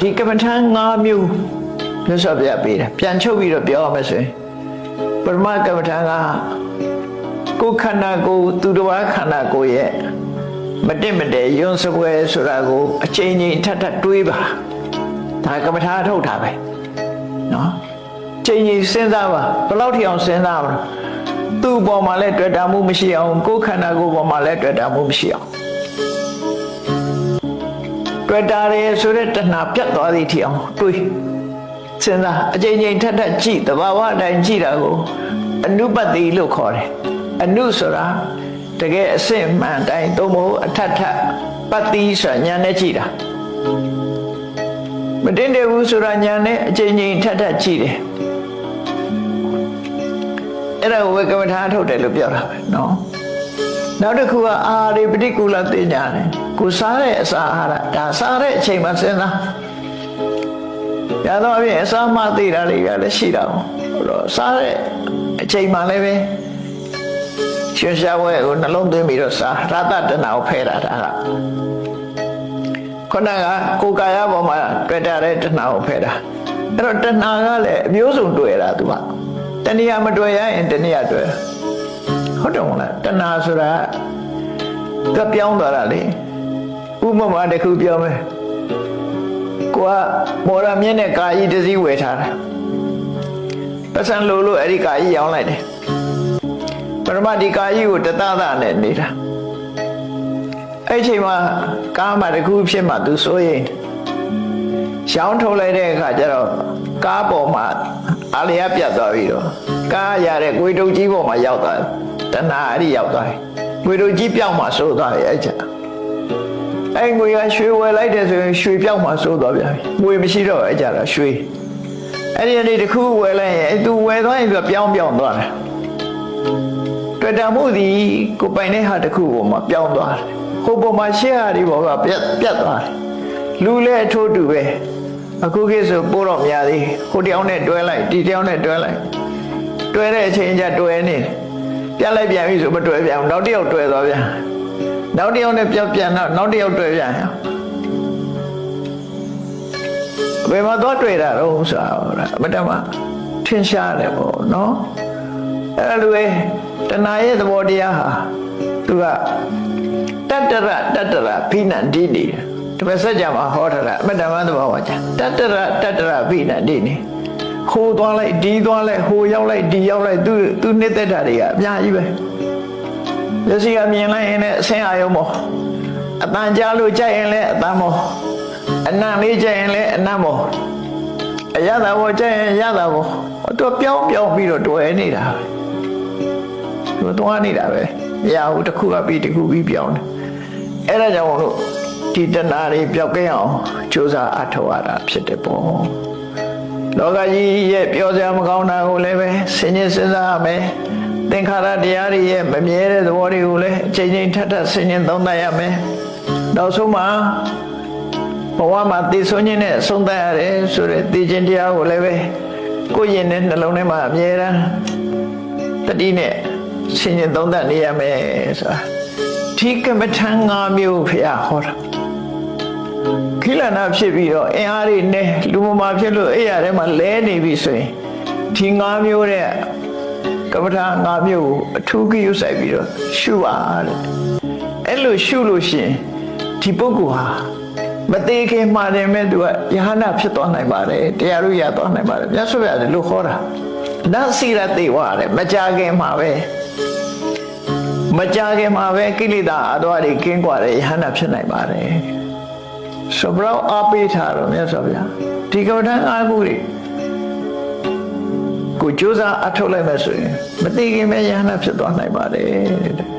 ဒီကမ္မထံ၅မျိုးမြတ်စွာဘုရားပေးတယ်ပြန်ချုပ်ပြီးတော့ပြောရမယ်ဆိုရင်ပရမကမ္မထံကကိုယ်ခန္ဓာကိုယ်သူတော်ခန္ဓာကိုယ်ရဲ့မတင့်မတည့်ယွန်းစပွဲဆိုတာကိုအချိန်ချင်းထပ်ထပ်တွေးပါဒါကမ္မထာထုတ်တာပဲနော်ချိန်ချင်းစဉ်းစားပါဘယ်လောက်ထိအောင်စဉ်းစားပါသူ့ပေါ်မှာလည်းတွေ့တာမှုမရှိအောင်ကိုယ်ခန္ဓာကိုယ်ပေါ်မှာလည်းတွေ့တာမှုမရှိအောင်တွေ့တာရယ်ဆိုတဲ့တဏှာပြတ်သွားသည့်ထိအောင်တွေးစဉ်းစားအချိန်ချင်းထပ်ထပ်ကြည့်တဘာဝအတိုင်းကြည့်တာကိုအနုပတ္တိလို့ခေါ်တယ်အနုဆိုတာတကယ်အစစ်မှန်တိုင်းသို့မဟုတ်အထက်ထပ်ပတ္တိဆိုတာညာနဲ့ကြည့်တာမတင်တယ်ဘူးဆိုတာညာနဲ့အချိန်ချင်းထပ်ထပ်ကြည့်တယ်အဲ့ဒါကိုဝေကမ္မထာထုတ်တယ်လို့ပြောတာပဲနော်နောက်တစ်ခုကအာရိပฏิကူလသိညာတယ်ကိုစားတဲ့အစာအာဟာရဒါစားတဲ့အချိန်မှာစဉ်းစားရတော့ပြင်အစာမှသိတာတွေကလည်းရှိတာပေါ့တော့စားတဲ့အချိန်မှာလည်းပဲရွှေရှားဝဲကိုနှလုံးသွင်းပြီးတော့စားရတတနာကိုဖဲတာဒါကခုနကကိုယ်ကာယပေါ်မှာတွေ့တာတဲ့တဏှာကိုဖဲတာအဲ့တော့တဏှာကလည်းအမျိုးစုံတွေ့တာသူကတဏှာမတွေ့ရရင်တဏှာတွေ့ဟုတ်တယ်မလားတဏှာဆိုတာကပြောင်းသွားတာလေဥပမာတစ်ခုပြောမယ်ကိုကမော်ရမြင့်တဲ့ကာကြီးတစ်စီးဝယ်ထားတာပတ်စံလို့အဲ့ဒီကာကြီးရောင်းလိုက်တယ်ပရမဒီကာကြီးကိုတသနဲ့နေတာအဲ့ချိန်မှာကားမှတစ်ခုဖြစ်မှသူစိုးရင်ရှောင်းထုတ်လိုက်တဲ့အခါကျတော့ကားပေါ်မှာအာလျာပြတ်သွားပြီးတော့ကားရတဲ့ကိုယ်တုပ်ကြီးပေါ်မှာရောက်သွားတယ်တဏှာအဲ့ဒီရောက်သွားတယ်ကိုယ်တုပ်ကြီးပြောင်းမှစိုးသွားတယ်အဲ့ချက်အဲ့ငွေကရွှေဝယ်လိုက်တယ်ဆိုရင်ရွှေပြောင်းမှစိုးသွားပြန်ပြီငွေမရှိတော့အဲ့ကြတော့ရွှေအဲ့ဒီနေ့တစ်ခုဝယ်လိုက်ရင်သူဝယ်သွားရင်ပြောင်းသွားတယ်တွေ့တာမှုသည်ကိုပိုင်တဲ့ဟာတစ်ခုပေါ်မှာပြောင်းသွားတယ်ဟိုပေါ်မှာရှေ့ဟာဒီပေါ်ကပြတ်သွားတယ်လူလည်းအထိုးတူပဲအခုခေတ်ဆိုပိုးတော့များသေးဟိုတယောက်နဲ့တွဲလိုက်ဒီတယောက်နဲ့တွဲလိုက်တွဲတဲ့အချိန်ကျတွဲနေပြတ်လိုက်ပြန်ပြီဆိုမတွဲပြန်နောက်တယောက်တွဲသွားပြန်နောက်တယောက်နဲ့ပြန်တော့နောက်တယောက်တွဲပြန်ဘယ်မှာသွားတွေ့တာတော့ဆိုတာအမတမထင်ရှားတယ်ပေါ့နော်အဲ့လိုပဲတဏှာရဲ့သဘောတရားဟာသူကတတ္တရဖိနန္တိနေတပည့်စัจ जा မှာဟောထားတာအမတ္တမသဘောပါကြတတ္တရဖိနန္တိနေဟိုသွားလိုက်ဒီသွားလိုက်ဟိုရောက်လိုက်ဒီရောက်လိုက်သူနှစ်သက်တာတွေကအများကြီးပဲမျက်စိကမြင်လိုက်ရင်လည်းအဆင်းအာရုံပေါ့အတန်ကြားလို့ကြိုက်ရင်လည်းအတန်ပေါ့အနံ့လေးကြိုက်ရင်လည်းအနံ့ပေါ့အရသာပေါ့ကြိုက်ရင်ရသာပေါ့သူပြောင်းပြီးတော့တွယ်နေတာပဲသူသွားနေတာပဲမရဘူးတစ်ခုကပြီးတစ်ခုပြီးပြောင်းတယ်အဲ့ဒါကြောင့်လို့ဒီတဏှာတွေပျောက်ကင်းအောင်ကြိုးစားအထောက်ရတာဖြစ်တယ်ပေါ့လောကကြီးရဲ့ပြောစရာမကောင်းတာကိုလည်းပဲစဉ်းကျင်စဉ်းစားရမယ်သင်္ခါရတရားတွေရဲ့မမြဲတဲ့သဘောတွေကိုလည်းအချိန်ချင်းထပ်ထပ်စဉ်းကျင်သုံးသပ်ရမယ်နောက်ဆုံးမှာဘဝမှာသိဆုံးခြင်းနဲ့ဆုံးသတ်ရတယ်ဆိုတဲ့သိခြင်းတရားကိုလည်းပဲကိုယ်ရင်နဲ့နှလုံးထဲမှာအမြဲတမ်းတတိနဲ့စဉ်းကျင်သုံးသပ်နေရမယ်ဆိုတာဒီကမ္မထံ၅မျိုးဖျားဟောတာခိလနာဖြစ်ပြီးတော့အင်အားတွေနဲ့လူမမာဖြစ်လို့အဲ့ရထဲမှာလဲနေပြီဆိုရင်ဒီ၅မျိုးတဲ့ကမ္မထံ၅မျိုးကိုအထူးကိယူဆိုင်ပြီးတော့ရှုပါတဲ့အဲ့လိုရှုလို့ရှိရင်ဒီပုဂ္ဂိုလ်ဟာမသေးခင်မှာတယ်မဲ့သူကယဟနာဖြစ်သွားနိုင်ပါတယ်တရားလို့ရသွားနိုင်ပါတယ်မြတ်စွာဘုရားလို့ခေါ်တာနတ်စီရတေဝရတယ်မကြခင်မှာပဲကိလေသာအတော်တွေကင်းကွာတဲ့ယဟနာဖြစ်နိုင်ပါတယ်ဆိုတော့အပိထားတော့မြတ်စွာဘုရားဒီကမ္မထံ၅ခုတွေကိုကြိုးစားအထုတ်လိုက်မယ်ဆိုရင်မသိခင်ပဲယဟနာဖြစ်သွားနိုင်ပါတယ်တဲ့